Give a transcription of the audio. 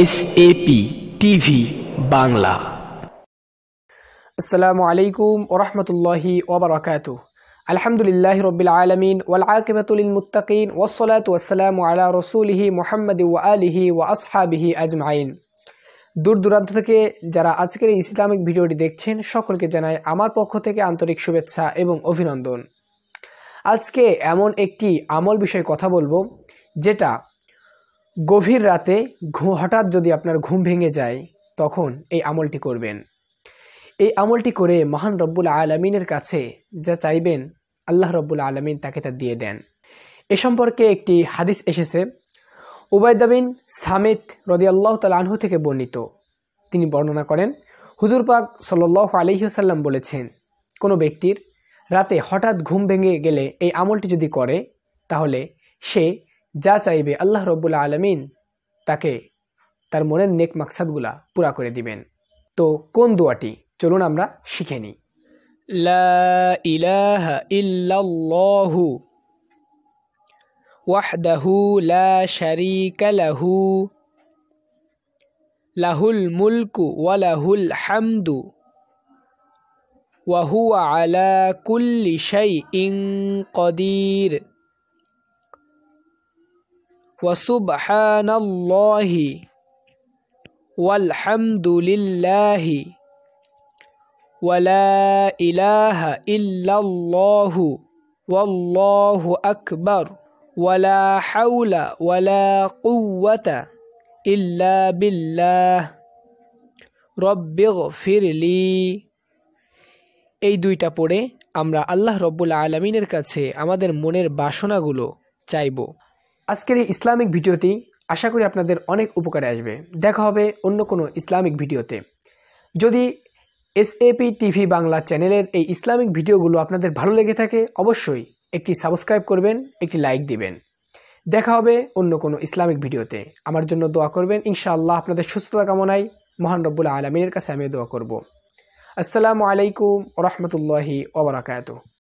SAP TV Bangla. আসসালামু আলাইকুম ওয়া রাহমাতুল্লাহি ওয়া বারাকাতুহু। আলহামদুলিল্লাহি রাব্বিল আলামিন ওয়াল আকিবাতু লিল মুত্তাকিন ওয়াস সালাতু ওয়াস সালামু আলা রাসূলিহি মুহাম্মাদি ওয়া আলিহি ওয়া আসহাবিহি আজমাইন। দূর দূরান্ত থেকে যারা আজকের এই ইসলামিক ভিডিওটি দেখছেন সকলকে জানাই আমার পক্ষ থেকে আন্তরিক শুভেচ্ছা এবং অভিনন্দন। আজকে এমন একটি আমল বিষয়ে কথা বলবো যেটা গভীর রাতে হঠাৎ যদি আপনার ঘুম ভেঙে যায় তখন এই আমলটি করবেন। এই আমলটি করে মহান রব্বুল আলামিনের কাছে যা চাইবেন আল্লাহ রব্বুল আলামিন তাকে তা দিয়ে দেন। এ সম্পর্কে একটি হাদিস এসেছে উবাইদা বিন সামিত রাদিয়াল্লাহু তাআলা আনহু থেকে বর্ণিত। তিনি বর্ণনা করেন হুজুর পাক সাল্লাল্লাহু আলাইহি ওয়াসাল্লাম বলেছেন, কোনো ব্যক্তির রাতে হঠাৎ ঘুম ভেঙে গেলে এই আমলটি যদি করে তাহলে সে যা চাইবে আল্লাহ রব্বুল আলামিন তাকে তার মনের নেক মাকসাদগুলা পুরা করে দিবেন। তো কোন দোয়াটি চলুন আমরা শিখে নিই। লা ইলাহা ইল্লাল্লাহু ওয়াহদাহু লা শারীকা লাহু লাহুল মুলকু ওয়া লাহুল হামদু ওয়া হুয়া আলা কুল্লি শাইইন কাদির ওয়া সুবহানাল্লাহি ওয়াল হামদুলিল্লাহি ওয়া লা ইলাহা ইল্লাল্লাহু ওয়াল্লাহু আকবার ওয়া লা হাওলা ওয়া লা কুওয়াতা ইল্লা বিল্লাহ রব্বিগফিরলি। এই দুইটা পড়ে আমরা আল্লাহ রব্বুল আলামিনের কাছে আমাদের মনের বাসনাগুলো চাইব। আজকের এই ইসলামিক ভিডিওটি আশা করি আপনাদের অনেক উপকারে আসবে। দেখা হবে অন্য কোনো ইসলামিক ভিডিওতে। যদি এসএপি টিভি বাংলা চ্যানেলের এই ইসলামিক ভিডিওগুলো আপনাদের ভালো লেগে থাকে অবশ্যই একটি সাবস্ক্রাইব করবেন, একটি লাইক দিবেন। দেখা হবে অন্য কোনো ইসলামিক ভিডিওতে। আমার জন্য দোয়া করবেন, ইনশাআল্লাহ আপনাদের সুস্থতা কামনায় মহান রব্বুল আলামিনের কাছে আমি দোয়া করব। আসসালামু আলাইকুম ওয়া রাহমাতুল্লাহি ওয়া বারাকাতুহু।